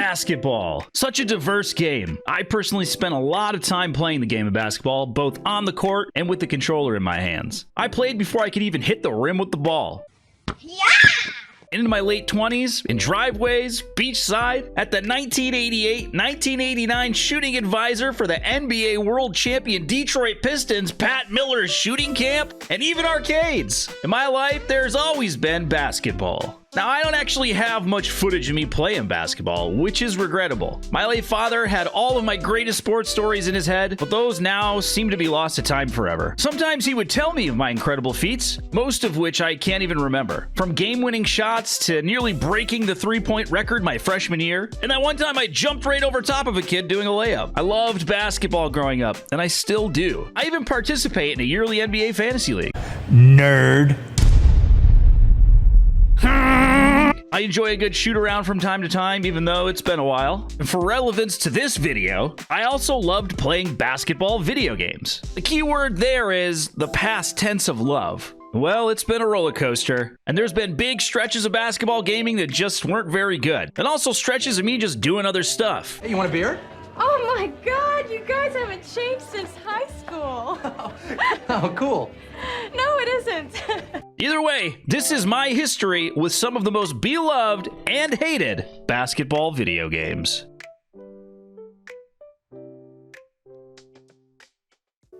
Basketball. Such a diverse game. I personally spent a lot of time playing the game of basketball, both on the court and with the controller in my hands. I played before I could even hit the rim with the ball. Yeah! In my late 20s, in driveways, beachside, at the 1988-1989 shooting advisor for the NBA World Champion Detroit Pistons, Pat Miller's shooting camp, and even arcades. In my life, there's always been basketball. Now, I don't actually have much footage of me playing basketball, which is regrettable. My late father had all of my greatest sports stories in his head, but those now seem to be lost to time forever. Sometimes he would tell me of my incredible feats, most of which I can't even remember. From game-winning shots to nearly breaking the three-point record my freshman year, and that one time I jumped right over top of a kid doing a layup. I loved basketball growing up, and I still do. I even participate in a yearly NBA fantasy league. Nerd. I enjoy a good shoot around from time to time, even though it's been a while. And for relevance to this video, I also loved playing basketball video games. The key word there is the past tense of love. Well, it's been a roller coaster, and there's been big stretches of basketball gaming that just weren't very good, and also stretches of me just doing other stuff. Hey, you want a beer? Oh my god, you guys haven't changed since high school. Oh, cool. No, it isn't. Either way, this is my history with some of the most beloved and hated basketball video games.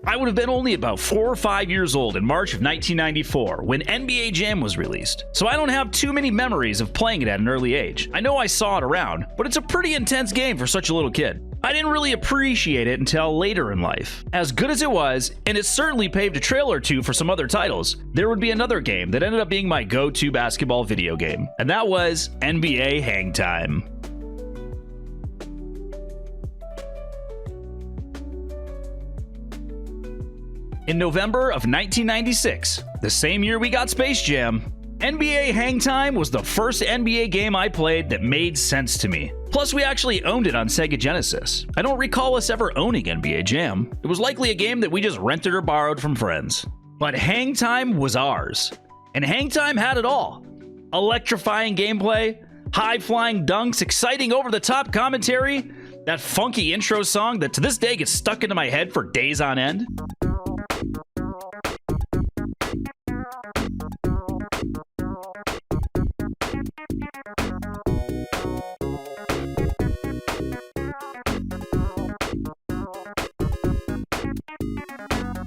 I would have been only about 4 or 5 years old in March of 1994 when NBA Jam was released, so I don't have too many memories of playing it at an early age. I know I saw it around, but it's a pretty intense game for such a little kid. I didn't really appreciate it until later in life. As good as it was, and it certainly paved a trail or two for some other titles, there would be another game that ended up being my go-to basketball video game, and that was NBA Hang Time. In November of 1996, the same year we got Space Jam, NBA Hang Time was the first NBA game I played that made sense to me. Plus, we actually owned it on Sega Genesis. I don't recall us ever owning NBA Jam. It was likely a game that we just rented or borrowed from friends. But Hang Time was ours. And Hang Time had it all. Electrifying gameplay, high-flying dunks, exciting over-the-top commentary, that funky intro song that to this day gets stuck into my head for days on end.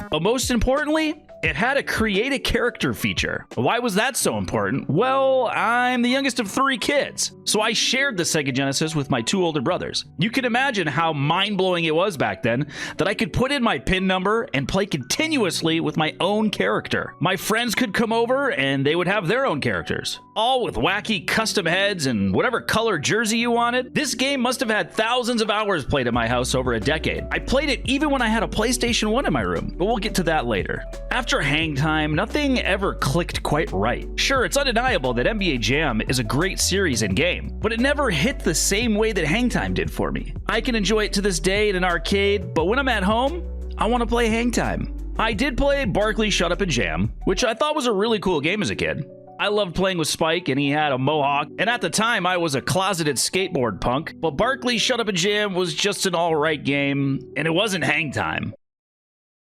But most importantly, it had a create a character feature. Why was that so important? Well, I'm the youngest of 3 kids, so I shared the Sega Genesis with my 2 older brothers. You can imagine how mind-blowing it was back then that I could put in my PIN number and play continuously with my own character. My friends could come over and they would have their own characters, all with wacky custom heads and whatever color jersey you wanted. This game must have had thousands of hours played at my house over a decade. I played it even when I had a PlayStation 1 in my room, but we'll get to that later. After Hang Time, nothing ever clicked quite right. Sure, it's undeniable that NBA Jam is a great series and game, but it never hit the same way that Hang Time did for me. I can enjoy it to this day in an arcade, but when I'm at home, I want to play Hang Time. I did play Barkley Shut Up and Jam, which I thought was a really cool game as a kid. I loved playing with Spike, and he had a mohawk, and at the time I was a closeted skateboard punk, but Barkley Shut Up and Jam was just an alright game, and it wasn't Hang Time.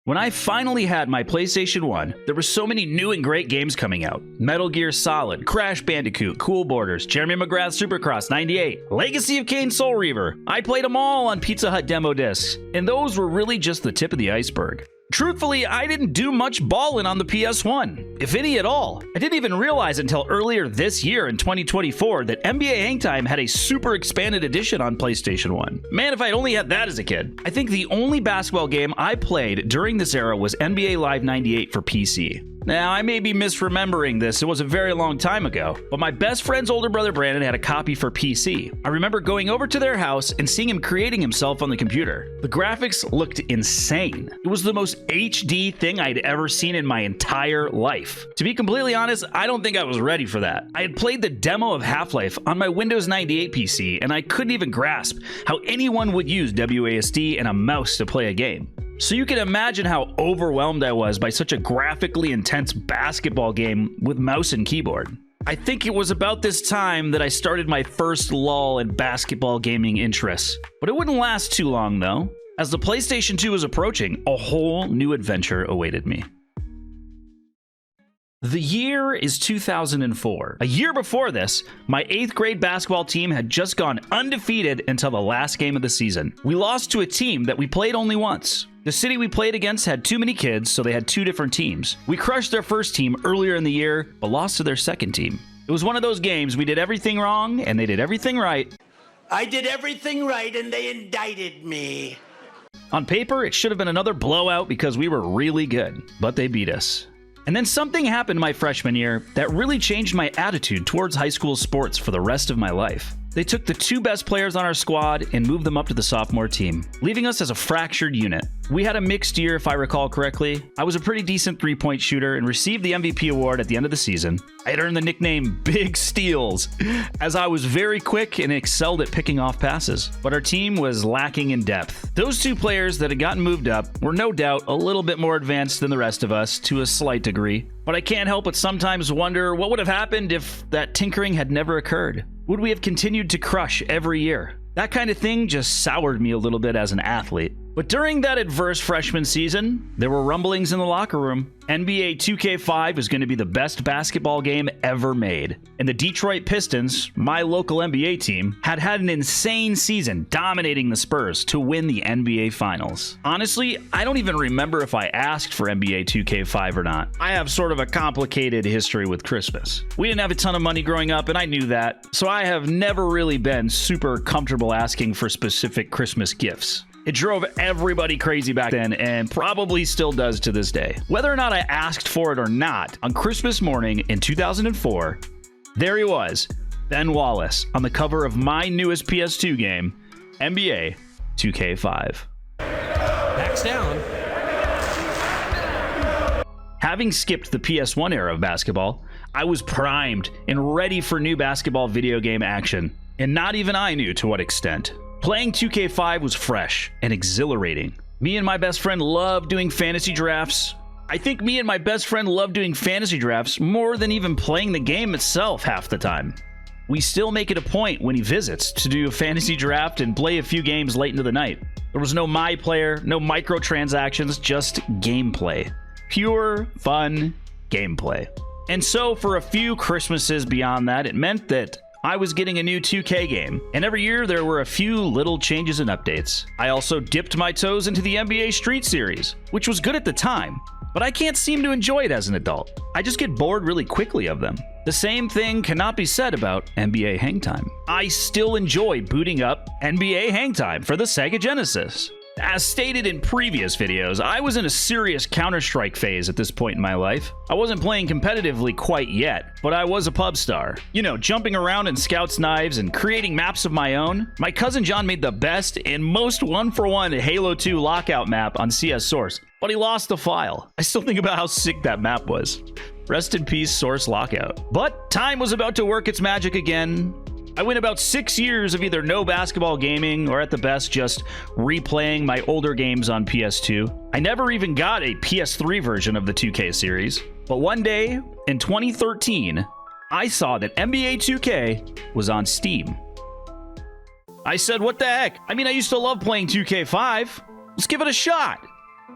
When I finally had my PlayStation 1, there were so many new and great games coming out. Metal Gear Solid, Crash Bandicoot, Cool Borders, Jeremy McGrath's Supercross 98, Legacy of Kain Soul Reaver. I played them all on Pizza Hut demo discs, and those were really just the tip of the iceberg. Truthfully, I didn't do much balling on the PS1, if any at all. I didn't even realize until earlier this year in 2024 that NBA Hang Time had a super expanded edition on PlayStation 1. Man, if I'd only had that as a kid. I think the only basketball game I played during this era was NBA Live 98 for PC. Now, I may be misremembering this, it was a very long time ago, but my best friend's older brother Brandon had a copy for PC. I remember going over to their house and seeing him creating himself on the computer. The graphics looked insane. It was the most HD thing I'd ever seen in my entire life. To be completely honest, I don't think I was ready for that. I had played the demo of Half-Life on my Windows 98 PC, and I couldn't even grasp how anyone would use WASD and a mouse to play a game. So you can imagine how overwhelmed I was by such a graphically intense basketball game with mouse and keyboard. I think it was about this time that I started my first lull in basketball gaming interests. But it wouldn't last too long, though. As the PlayStation 2 was approaching, a whole new adventure awaited me. The year is 2004. A year before this, my 8th grade basketball team had just gone undefeated until the last game of the season. We lost to a team that we played only once. The city we played against had too many kids, so they had 2 different teams. We crushed their first team earlier in the year, but lost to their second team. It was one of those games we did everything wrong, and they did everything right. I did everything right, and they indicted me. On paper, it should have been another blowout because we were really good, but they beat us. And then something happened my freshman year that really changed my attitude towards high school sports for the rest of my life. They took the 2 best players on our squad and moved them up to the sophomore team, leaving us as a fractured unit. We had a mixed year, if I recall correctly. I was a pretty decent 3-point shooter and received the MVP award at the end of the season. I had earned the nickname Big Steals, as I was very quick and excelled at picking off passes. But our team was lacking in depth. Those 2 players that had gotten moved up were no doubt a little bit more advanced than the rest of us to a slight degree. But I can't help but sometimes wonder what would have happened if that tinkering had never occurred. Would we have continued to crush every year? That kind of thing just soured me a little bit as an athlete. But during that adverse freshman season, there were rumblings in the locker room. NBA 2K5 was going to be the best basketball game ever made. And the Detroit Pistons, my local NBA team, had an insane season dominating the Spurs to win the NBA Finals. Honestly, I don't even remember if I asked for NBA 2K5 or not. I have sort of a complicated history with Christmas. We didn't have a ton of money growing up, and I knew that, so I have never really been super comfortable asking for specific Christmas gifts. It drove everybody crazy back then and probably still does to this day. Whether or not I asked for it or not, on Christmas morning in 2004, there he was, Ben Wallace, on the cover of my newest PS2 game, NBA 2K5. Backs down. Having skipped the PS1 era of basketball, I was primed and ready for new basketball video game action, and not even I knew to what extent. Playing 2K5 was fresh and exhilarating. Me and my best friend loved doing fantasy drafts. I think me and my best friend loved doing fantasy drafts more than even playing the game itself half the time. We still make it a point when he visits to do a fantasy draft and play a few games late into the night. There was no my player, no microtransactions, just gameplay. Pure, fun gameplay. And so for a few Christmases beyond that, it meant that I was getting a new 2K game, and every year there were a few little changes and updates. I also dipped my toes into the NBA Street Series, which was good at the time, but I can't seem to enjoy it as an adult. I just get bored really quickly of them. The same thing cannot be said about NBA Hangtime. I still enjoy booting up NBA Hangtime for the Sega Genesis. As stated in previous videos, I was in a serious Counter-Strike phase at this point in my life. I wasn't playing competitively quite yet, but I was a pub star. You know, jumping around in Scouts knives and creating maps of my own. My cousin John made the best and most one-for-one Halo 2 lockout map on CS Source, but he lost the file. I still think about how sick that map was. Rest in peace, Source Lockout. But time was about to work its magic again. I went about 6 years of either no basketball gaming or at the best just replaying my older games on PS2. I never even got a PS3 version of the 2K series. But one day in 2013, I saw that NBA 2K was on Steam. I said, what the heck? I mean, I used to love playing 2K5. Let's give it a shot.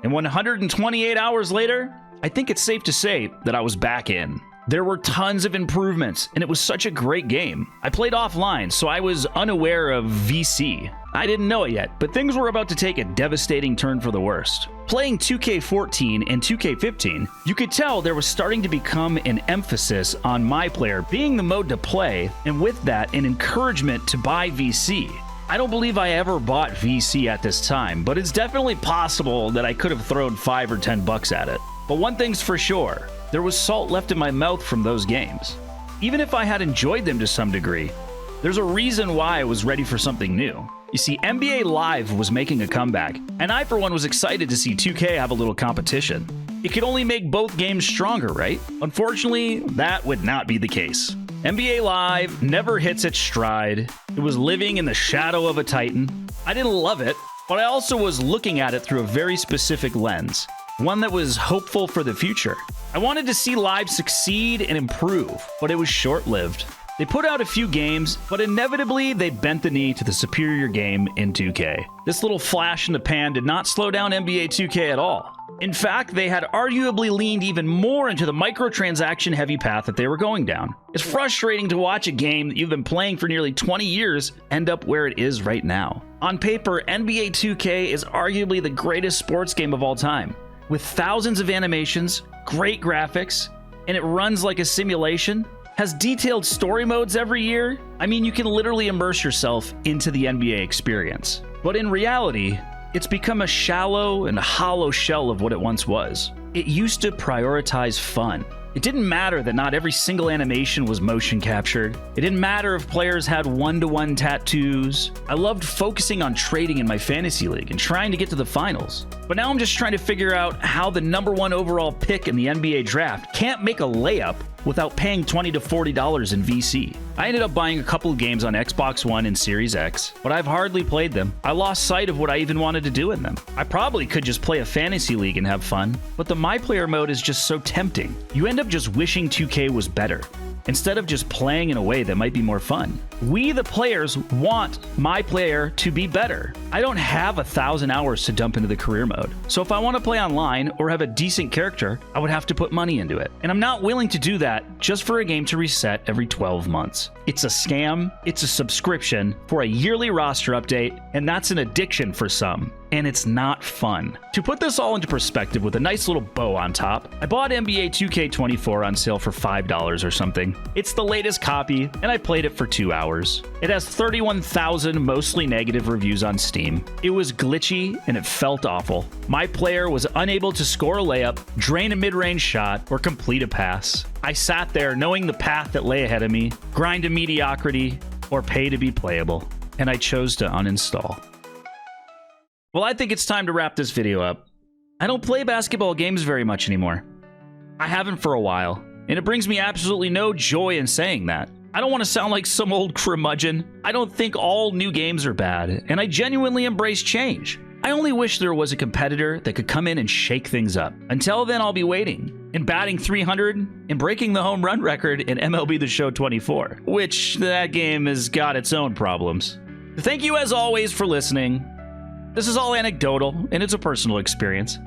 And 128 hours later, I think it's safe to say that I was back in. There were tons of improvements, and it was such a great game. I played offline, so I was unaware of VC. I didn't know it yet, but things were about to take a devastating turn for the worst. Playing 2K14 and 2K15, you could tell there was starting to become an emphasis on my player being the mode to play, and with that, an encouragement to buy VC. I don't believe I ever bought VC at this time, but it's definitely possible that I could have thrown $5 or $10 at it. But one thing's for sure, there was salt left in my mouth from those games. Even if I had enjoyed them to some degree, there's a reason why I was ready for something new. You see, NBA Live was making a comeback, and I for one was excited to see 2K have a little competition. It could only make both games stronger, right? Unfortunately, that would not be the case. NBA Live never hits its stride. It was living in the shadow of a titan. I didn't love it, but I also was looking at it through a very specific lens. One that was hopeful for the future. I wanted to see Live succeed and improve, but it was short-lived. They put out a few games, but inevitably they bent the knee to the superior game in 2K. This little flash in the pan did not slow down NBA 2K at all. In fact, they had arguably leaned even more into the microtransaction-heavy path that they were going down. It's frustrating to watch a game that you've been playing for nearly 20 years end up where it is right now. On paper, NBA 2K is arguably the greatest sports game of all time. With thousands of animations, great graphics, and it runs like a simulation, has detailed story modes every year. I mean, you can literally immerse yourself into the NBA experience. But in reality, it's become a shallow and hollow shell of what it once was. It used to prioritize fun. It didn't matter that not every single animation was motion captured. It didn't matter if players had one-to-one tattoos. I loved focusing on trading in my fantasy league and trying to get to the finals. But now I'm just trying to figure out how the #1 overall pick in the NBA draft can't make a layup without paying $20 to $40 in VC. I ended up buying a couple of games on Xbox One and Series X, but I've hardly played them. I lost sight of what I even wanted to do in them. I probably could just play a fantasy league and have fun, but the My Player mode is just so tempting. You end up just wishing 2K was better, instead of just playing in a way that might be more fun. We, the players, want My Player to be better. I don't have 1,000 hours to dump into the career mode. So if I want to play online or have a decent character, I would have to put money into it. And I'm not willing to do that just for a game to reset every 12 months. It's a scam, it's a subscription for a yearly roster update, and that's an addiction for some. And it's not fun. To put this all into perspective with a nice little bow on top, I bought NBA 2K24 on sale for $5 or something. It's the latest copy, and I played it for 2 hours. It has 31,000 mostly negative reviews on Steam. It was glitchy, and it felt awful. My player was unable to score a layup, drain a mid-range shot, or complete a pass. I sat there knowing the path that lay ahead of me, grind to mediocrity, or pay to be playable, and I chose to uninstall. Well, I think it's time to wrap this video up. I don't play basketball games very much anymore. I haven't for a while, and it brings me absolutely no joy in saying that. I don't want to sound like some old curmudgeon. I don't think all new games are bad, and I genuinely embrace change. I only wish there was a competitor that could come in and shake things up. Until then, I'll be waiting and batting 300 and breaking the home run record in MLB The Show 24, which that game has got its own problems. Thank you as always for listening. This is all anecdotal, and it's a personal experience.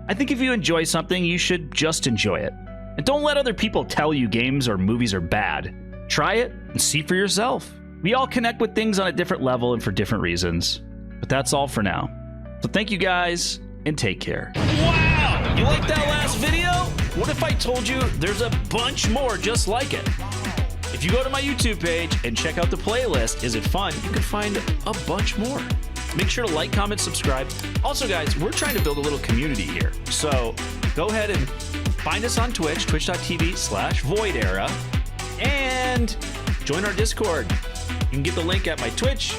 I think if you enjoy something, you should just enjoy it. And don't let other people tell you games or movies are bad. Try it and see for yourself. We all connect with things on a different level and for different reasons. But that's all for now. So thank you guys, and take care. Wow! You like that last video? What if I told you there's a bunch more just like it? If you go to my YouTube page and check out the playlist, Is It Fun?, you can find a bunch more. Make sure to like, comment, subscribe. Also, guys, we're trying to build a little community here. So go ahead and find us on Twitch, twitch.tv/voidera, and join our Discord. You can get the link at my Twitch.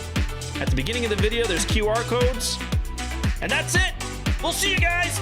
At the beginning of the video, there's QR codes. And that's it. We'll see you guys.